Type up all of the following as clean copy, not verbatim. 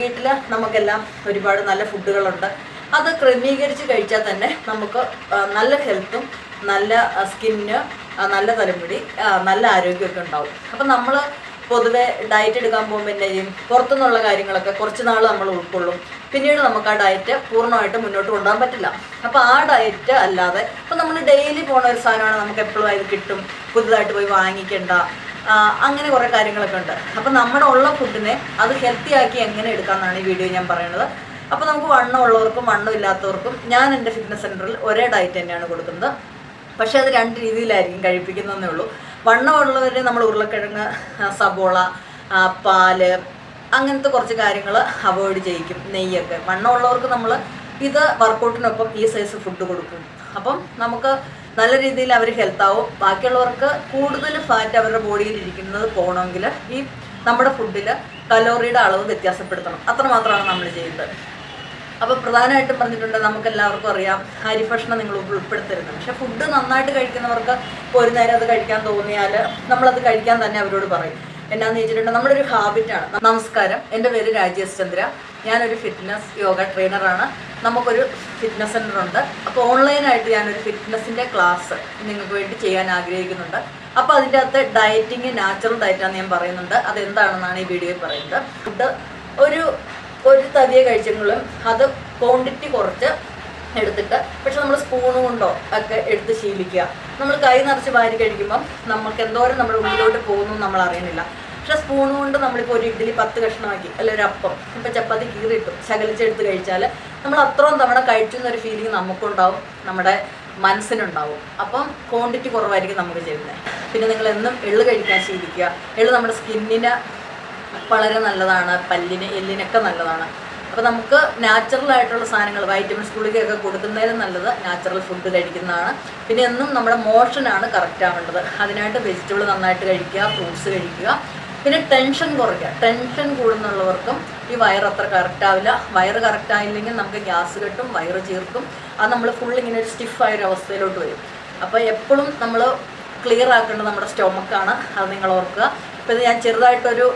വീട്ടിൽ നമുക്കെല്ലാം ഒരുപാട് നല്ല ഫുഡുകളുണ്ട്. അത് ക്രമീകരിച്ച് കഴിച്ചാൽ തന്നെ നമുക്ക് നല്ല ഹെൽത്തും നല്ല സ്കിന്ന് നല്ല തലമുടി നല്ല ആരോഗ്യമൊക്കെ ഉണ്ടാവും. അപ്പം നമ്മൾ പൊതുവെ ഡയറ്റ് എടുക്കാൻ പോകുമ്പോൾ എന്നാ ചെയ്യും, പുറത്തുനിന്നുള്ള കാര്യങ്ങളൊക്കെ കുറച്ച് നാൾ നമ്മൾ ഉൾക്കൊള്ളും. പിന്നീട് നമുക്ക് ആ ഡയറ്റ് പൂർണ്ണമായിട്ട് മുന്നോട്ട് കൊണ്ടുപോകാൻ പറ്റില്ല. അപ്പോൾ ആ ഡയറ്റ് അല്ലാതെ ഇപ്പം നമ്മൾ ഡെയിലി പോണ ഒരു സാധനമാണ്, നമുക്ക് എപ്പോഴും അത് കിട്ടും, പുതുതായിട്ട് പോയി വാങ്ങിക്കേണ്ട, അങ്ങനെ കുറേ കാര്യങ്ങളൊക്കെ ഉണ്ട്. അപ്പം നമ്മുടെ ഉള്ള ഫുഡിനെ അത് ഹെൽത്തി ആക്കി എങ്ങനെ എടുക്കാമെന്നാണ് ഈ വീഡിയോ ഞാൻ പറയുന്നത്. അപ്പോൾ നമുക്ക് വണ്ണം ഉള്ളവർക്കും വണ്ണം ഇല്ലാത്തവർക്കും ഞാൻ എൻ്റെ ഫിറ്റ്നസ് സെൻറ്ററിൽ ഒരേ ഡയറ്റ് തന്നെയാണ് കൊടുക്കുന്നത്. പക്ഷേ അത് രണ്ട് രീതിയിലായിരിക്കും കഴിപ്പിക്കുന്നതെന്നേ ഉള്ളൂ. വണ്ണമുള്ളവരെ നമ്മൾ ഉരുളക്കിഴങ്ങ്, സബോള, പാല് അങ്ങനത്തെ കുറച്ച് കാര്യങ്ങൾ അവോയ്ഡ് ചെയ്യിക്കും, നെയ്യൊക്കെ. വണ്ണമുള്ളവർക്ക് നമ്മൾ ഇത് വർക്കൗട്ടിനൊപ്പം ഈ സൈസ് ഫുഡ് കൊടുക്കും. അപ്പം നമുക്ക് നല്ല രീതിയിൽ അവർ ഹെൽത്താവും. ബാക്കിയുള്ളവർക്ക് കൂടുതൽ ഫാറ്റ് അവരുടെ ബോഡിയിൽ ഇരിക്കുന്നത് പോകണമെങ്കിൽ ഈ നമ്മുടെ ഫുഡിൽ കലോറിയുടെ അളവ് വ്യത്യാസപ്പെടുത്തണം. അത്രമാത്രമാണ് നമ്മൾ ചെയ്യുന്നത്. അപ്പോൾ പ്രധാനമായിട്ടും പറഞ്ഞിട്ടുണ്ട്, നമുക്കെല്ലാവർക്കും അറിയാം അരിഭക്ഷണം നിങ്ങൾ ഉൾപ്പെടുത്തരുത്. പക്ഷേ ഫുഡ് നന്നായിട്ട് കഴിക്കുന്നവർക്ക് ഒരു നേരം അത് കഴിക്കാൻ തോന്നിയാൽ നമ്മളത് കഴിക്കാൻ തന്നെ അവരോട് പറയും. എന്നാന്ന് ചോദിച്ചിട്ടുണ്ടെങ്കിൽ നമ്മുടെ ഒരു ഹാബിറ്റാണ്. നമസ്കാരം, എൻ്റെ പേര് രാജേഷ് ചന്ദ്ര. ഞാനൊരു ഫിറ്റ്നസ് യോഗ ട്രെയിനറാണ്. നമുക്കൊരു ഫിറ്റ്നസ് സെൻ്റർ ഉണ്ട്. അപ്പോൾ ഓൺലൈനായിട്ട് ഞാനൊരു ഫിറ്റ്നസിൻ്റെ ക്ലാസ് നിങ്ങൾക്ക് വേണ്ടി ചെയ്യാൻ ആഗ്രഹിക്കുന്നുണ്ട്. അപ്പോൾ അതിൻ്റെ അകത്ത് ഡയറ്റിങ് നാച്ചുറൽ ഡയറ്റാന്ന് ഞാൻ പറയുന്നുണ്ട്. അതെന്താണെന്നാണ് ഈ വീഡിയോയിൽ പറയുന്നത്. ഫുഡ് ഒരു തവിയെ കഴിച്ചെങ്കിലും അത് ക്വാണ്ടിറ്റി കുറച്ച് എടുത്തിട്ട്, പക്ഷെ നമ്മൾ സ്പൂണ് കൊണ്ടോ ഒക്കെ എടുത്ത് ശീലിക്കുക. നമ്മൾ കൈ നിറച്ച് വാരി കഴിക്കുമ്പം നമുക്ക് എന്തോരം നമ്മുടെ ഉള്ളിലോട്ട് പോകുന്നു നമ്മൾ അറിയുന്നില്ല. പക്ഷെ സ്പൂണ് കൊണ്ട് നമ്മളിപ്പോൾ ഒരു ഇഡ്ഡലി 10 കഷ്ണമാക്കി, അല്ലെങ്കിൽ ഒരു അപ്പം, ഇപ്പം ചപ്പാത്തി കീറിയിട്ടും ശകലിച്ചെടുത്ത് കഴിച്ചാൽ നമ്മൾ അത്രയും തവണ കഴിച്ചു എന്നൊരു ഫീലിംഗ് നമുക്കുണ്ടാവും, നമ്മുടെ മനസ്സിനുണ്ടാവും. അപ്പം ക്വാണ്ടിറ്റി കുറവായിരിക്കും നമുക്ക് ചെയ്യുന്നത്. പിന്നെ നിങ്ങൾ എന്നും എള്ള് കഴിക്കാൻ ശീലിക്കുക. എള്ള് നമ്മുടെ സ്കിന്നിന് വളരെ നല്ലതാണ്, പല്ലിന് എല്ലിനൊക്കെ നല്ലതാണ്. അപ്പോൾ നമുക്ക് നാച്ചുറൽ ആയിട്ടുള്ള സാധനങ്ങൾ, വൈറ്റമിൻസ് ഗുളികയൊക്കെ കൊടുക്കുന്നതിലും നല്ലത് നാച്ചുറൽ ഫുഡ് കഴിക്കുന്നതാണ്. പിന്നെ എന്നും നമ്മുടെ മോഷനാണ് കറക്റ്റ് ആവേണ്ടത്. അതിനായിട്ട് വെജിറ്റബിൾ നന്നായിട്ട് കഴിക്കുക, ഫ്രൂട്ട്സ് കഴിക്കുക. പിന്നെ ടെൻഷൻ കുറയ്ക്കുക. ടെൻഷൻ കൂടുന്നുള്ളവർക്കും ഈ വയറ് അത്ര കറക്റ്റ് ആവില്ല. വയറ് കറക്റ്റ് ആയില്ലെങ്കിൽ നമുക്ക് ഗ്യാസ് കെട്ടും, വയറ് ചീർക്കും. അത് നമ്മൾ ഫുൾ ഇങ്ങനെ ഒരു സ്റ്റിഫായൊരു അവസ്ഥയിലോട്ട് വരും. അപ്പോൾ എപ്പോഴും നമ്മൾ ക്ലിയർ ആക്കേണ്ടത് നമ്മുടെ സ്റ്റൊമക്കാണ്. അത് നിങ്ങൾ ഓർക്കുക. ഇപ്പോൾ ഇത് ഞാൻ ചെറുതായിട്ടൊരു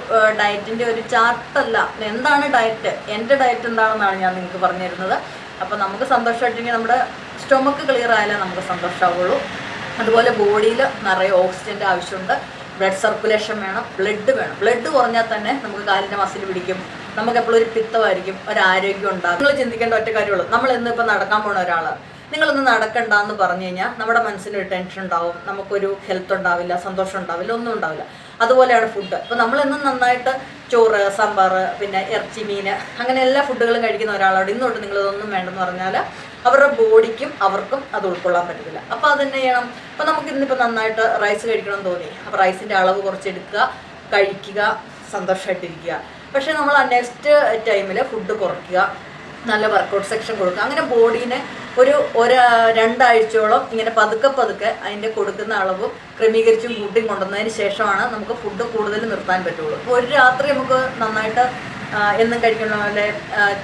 ഡയറ്റിൻ്റെ ഒരു ചാർട്ടല്ല, എന്താണ് ഡയറ്റ്, എൻ്റെ ഡയറ്റ് എന്താണെന്നാണ് ഞാൻ നിങ്ങൾക്ക് പറഞ്ഞു തരുന്നത്. അപ്പോൾ നമുക്ക് സന്തോഷമായിട്ടെങ്കിൽ നമ്മുടെ സ്റ്റൊമക്ക് ക്ലിയർ ആയാലേ നമുക്ക് സന്തോഷമാവുള്ളൂ. അതുപോലെ ബോഡിയിൽ നിറയെ ഓക്സിജൻ്റെ ആവശ്യമുണ്ട്. ബ്ലഡ് സർക്കുലേഷൻ വേണം, ബ്ലഡ് വേണം. ബ്ലഡ് കുറഞ്ഞാൽ തന്നെ നമുക്ക് കാലിൻ്റെ മസിൽ പിടിക്കും, നമുക്ക് എപ്പോഴും ഒരു പിത്തമായിരിക്കും, ഒരാരോഗ്യം ഉണ്ടാകും. നിങ്ങൾ ചിന്തിക്കേണ്ട ഒറ്റ കാര്യമുള്ളൂ, നമ്മൾ ഇന്നിപ്പോൾ നടക്കാൻ പോണ ഒരാൾ നിങ്ങളൊന്ന് നടക്കണ്ടെന്ന് പറഞ്ഞു കഴിഞ്ഞാൽ നമ്മുടെ മനസ്സിലൊരു ടെൻഷൻ ഉണ്ടാവും, നമുക്കൊരു ഹെൽത്ത് ഉണ്ടാവില്ല, സന്തോഷം ഉണ്ടാവില്ല, ഒന്നും ഉണ്ടാവില്ല. അതുപോലെയാണ് ഫുഡ്. അപ്പോൾ നമ്മളെന്നും നന്നായിട്ട് ചോറ്, സാമ്പാർ, പിന്നെ ഇറച്ചി, മീൻ, അങ്ങനെ എല്ലാ ഫുഡുകളും കഴിക്കുന്ന ഒരാളോട് ഇന്നോട്ട് നിങ്ങളിതൊന്നും വേണ്ടെന്ന് പറഞ്ഞാൽ അവരുടെ ബോഡിക്കും അവർക്കും അത് ഉൾക്കൊള്ളാൻ പറ്റില്ല. അപ്പോൾ അതെന്നെ ചെയ്യണം. അപ്പോൾ നമുക്ക് ഇന്നിപ്പോൾ നന്നായിട്ട് റൈസ് കഴിക്കണമെന്ന് തോന്നി, അപ്പോൾ റൈസിൻ്റെ അളവ് കുറച്ചെടുക്കുക, കഴിക്കുക, സന്തോഷമായിട്ടിരിക്കുക. പക്ഷേ നമ്മൾ ആ നെക്സ്റ്റ് ടൈമിൽ ഫുഡ് കുറയ്ക്കുക, നല്ല വർക്കൗട്ട് സെക്ഷൻ കൊടുക്കുക. അങ്ങനെ ബോഡീനെ ഒരു 2 ആഴ്ചയോളം ഇങ്ങനെ പതുക്കെ അതിൻ്റെ കൊടുക്കുന്ന അളവും ക്രമീകരിച്ചും കൂട്ടിയും കൊണ്ടുവന്നതിന് ശേഷമാണ് നമുക്ക് ഫുഡ് കൂടുതൽ നിർത്താൻ പറ്റുള്ളൂ. അപ്പോൾ ഒരു രാത്രി നമുക്ക് നന്നായിട്ട് എന്നും കഴിക്കണ പോലെ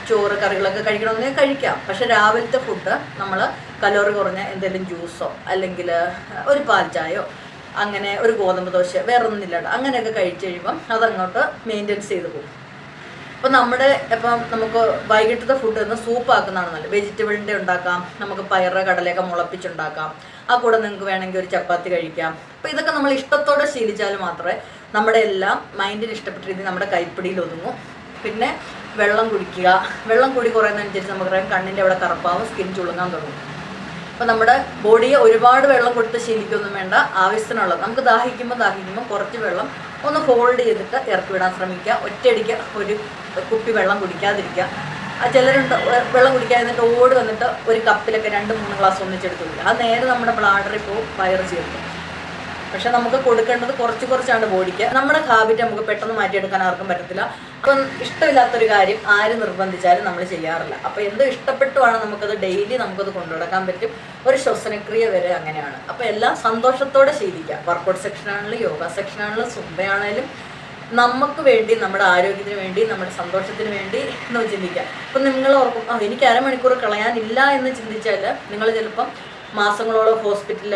ചോറ്, കറികളൊക്കെ കഴിക്കണമെന്ന് കഴിക്കാം. പക്ഷെ രാവിലത്തെ ഫുഡ് നമ്മൾ കലോറി കുറഞ്ഞ എന്തെങ്കിലും ജ്യൂസോ അല്ലെങ്കിൽ ഒരു പാൽ ചായയോ അങ്ങനെ ഒരു ഗോതമ്പ് ദോശ വേറെ ഒന്നുമില്ലാണ്ട് അങ്ങനെയൊക്കെ കഴിച്ച് കഴിയുമ്പം അതങ്ങോട്ട് മെയിൻ്റെനൻസ് ചെയ്ത് പോകും. അപ്പോൾ ഇപ്പം നമുക്ക് വൈകിട്ടത്തെ ഫുഡ് ഒന്ന് സൂപ്പാക്കുന്നതാണ് നല്ലത്. വെജിറ്റബിളിൻ്റെ ഉണ്ടാക്കാം, നമുക്ക് പയറ്, കടലയൊക്കെ മുളപ്പിച്ചുണ്ടാക്കാം. ആ കൂടെ നിങ്ങൾക്ക് വേണമെങ്കിൽ ഒരു ചപ്പാത്തി കഴിക്കാം. അപ്പോൾ ഇതൊക്കെ നമ്മൾ ഇഷ്ടത്തോടെ ശീലിച്ചാൽ മാത്രമേ നമ്മുടെ എല്ലാം മൈൻഡിന് ഇഷ്ടപ്പെട്ട രീതിയിൽ നമ്മുടെ കൈപ്പിടിയിൽ ഒതുങ്ങും. പിന്നെ വെള്ളം കുടിക്കുക. വെള്ളം കൂടി കുറയുന്നതനുസരിച്ച് നമുക്കറിയാം കണ്ണിൻ്റെ അവിടെ കറുപ്പാവും, സ്കിൻ ചുളുങ്ങാൻ തുടങ്ങും. അപ്പോൾ നമ്മുടെ ബോഡിയെ ഒരുപാട് വെള്ളം കൊടുത്ത് ശീലിക്കൊന്നും വേണ്ട, ആവശ്യത്തിനുള്ളത്. നമുക്ക് ദാഹിക്കുമ്പോൾ കുറച്ച് വെള്ളം ഒന്ന് ഹോൾഡ് ചെയ്തിട്ട് ഇറക്കി വിടാൻ ശ്രമിക്കുക. ഒറ്റയടിക്ക് ഒരു കുപ്പി വെള്ളം കുടിക്കാതിരിക്കുക. ചിലരുണ്ട് വെള്ളം കുടിക്കാതിരുന്നിട്ട് ഓടി വന്നിട്ട് ഒരു കപ്പിലൊക്കെ 2-3 ഗ്ലാസ് ഒന്നിച്ചെടുത്ത് കുടിക്കുക. അത് നേരെ നമ്മുടെ ബ്ലാഡറിൽ പോവും, വയറ് ചേർക്കും. പക്ഷെ നമുക്ക് കൊടുക്കേണ്ടത് കുറച്ചാണ് ബോഡിക്ക്. നമ്മുടെ ഹാബിറ്റ് നമുക്ക് പെട്ടെന്ന് മാറ്റിയെടുക്കാൻ ആർക്കും പറ്റത്തില്ല. അപ്പം ഇഷ്ടമില്ലാത്തൊരു കാര്യം ആര് നിർബന്ധിച്ചാലും നമ്മൾ ചെയ്യാറില്ല. അപ്പോൾ എന്ത് ഇഷ്ടപ്പെട്ടുമാണ് നമുക്കത് ഡെയിലി നമുക്കത് കൊണ്ടുനടക്കാൻ പറ്റും. ഒരു ശ്വസനക്രിയ വരെ അങ്ങനെയാണ്. അപ്പോൾ എല്ലാം സന്തോഷത്തോടെ ശീലിക്കുക. വർക്കൗട്ട് സെക്ഷനാണെങ്കിലും യോഗ സെക്ഷനാണെങ്കിലും സുംബയാണെങ്കിലും നമുക്ക് വേണ്ടി, നമ്മുടെ ആരോഗ്യത്തിന് വേണ്ടി, നമ്മുടെ സന്തോഷത്തിന് വേണ്ടി എന്ന് ചിന്തിക്കുക. അപ്പം നിങ്ങൾ ഓർക്കും എനിക്ക് അരമണിക്കൂർ കളയാനില്ല എന്ന് ചിന്തിച്ചാൽ നിങ്ങൾ ചിലപ്പം മാസങ്ങളോളം ഹോസ്പിറ്റലിൽ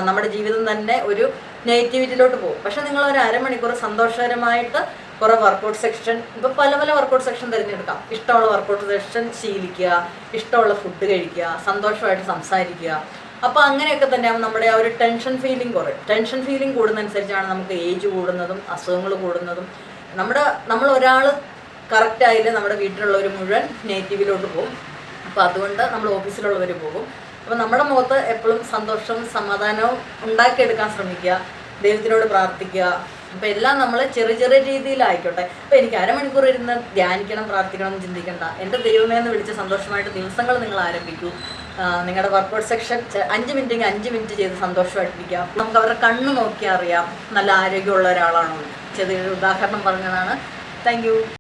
നമ്മുടെ ജീവിതം തന്നെ ഒരു നെഗറ്റിവിറ്റിയിലോട്ട് പോകും. പക്ഷെ നിങ്ങൾ ഒരു അരമണിക്കൂർ സന്തോഷകരമായിട്ട് കുറേ വർക്കൗട്ട് സെക്ഷൻ, ഇപ്പോൾ പല പല വർക്കൗട്ട് സെക്ഷൻ തിരഞ്ഞെടുക്കാം. ഇഷ്ടമുള്ള വർക്കൗട്ട് സെക്ഷൻ ശീലിക്കുക, ഇഷ്ടമുള്ള ഫുഡ് കഴിക്കുക, സന്തോഷമായിട്ട് സംസാരിക്കുക. അപ്പോൾ അങ്ങനെയൊക്കെ തന്നെയാകുമ്പോൾ നമ്മുടെ ആ ഒരു ടെൻഷൻ ഫീലിംഗ് കുറയും. ടെൻഷൻ ഫീലിംഗ് കൂടുന്നതനുസരിച്ചാണ് നമുക്ക് ഏജ് കൂടുന്നതും അസുഖങ്ങൾ കൂടുന്നതും. നമ്മൾ ഒരാൾ കറക്റ്റായാൽ നമ്മുടെ വീട്ടിലുള്ളവർ മുഴുവൻ നെഗറ്റീവിലോട്ട് പോകും. അപ്പോൾ അതുകൊണ്ട് നമ്മൾ ഓഫീസിലുള്ളവർ പോകും. അപ്പോൾ നമ്മുടെ മുഖത്ത് എപ്പോഴും സന്തോഷവും സമാധാനവും ഉണ്ടാക്കിയെടുക്കാൻ ശ്രമിക്കുക, ദൈവത്തിനോട് പ്രാർത്ഥിക്കുക. അപ്പോൾ എല്ലാം നമ്മൾ ചെറിയ ചെറിയ രീതിയിലായിക്കോട്ടെ. അപ്പോൾ എനിക്ക് അരമണിക്കൂർ ഇരുന്ന് ധ്യാനിക്കണം, പ്രാർത്ഥിക്കണം എന്ന് ചിന്തിക്കേണ്ട. എൻ്റെ ദൈവമേ എന്ന് വിളിച്ച് സന്തോഷമായിട്ട് ദിവസങ്ങൾ നിങ്ങൾ ആരംഭിക്കൂ. നിങ്ങളുടെ വർക്കൗട്ട് സെക്ഷൻ 5 മിനിറ്റെങ്കിൽ 5 മിനിറ്റ് ചെയ്ത് സന്തോഷമായിട്ടിരിക്കുക. നമുക്ക് അവരുടെ കണ്ണ് നോക്കിയാൽ അറിയാം നല്ല ആരോഗ്യമുള്ള ഒരാളാണോ. ചെറിയൊരു ഉദാഹരണം പറഞ്ഞതാണ്. Thank you.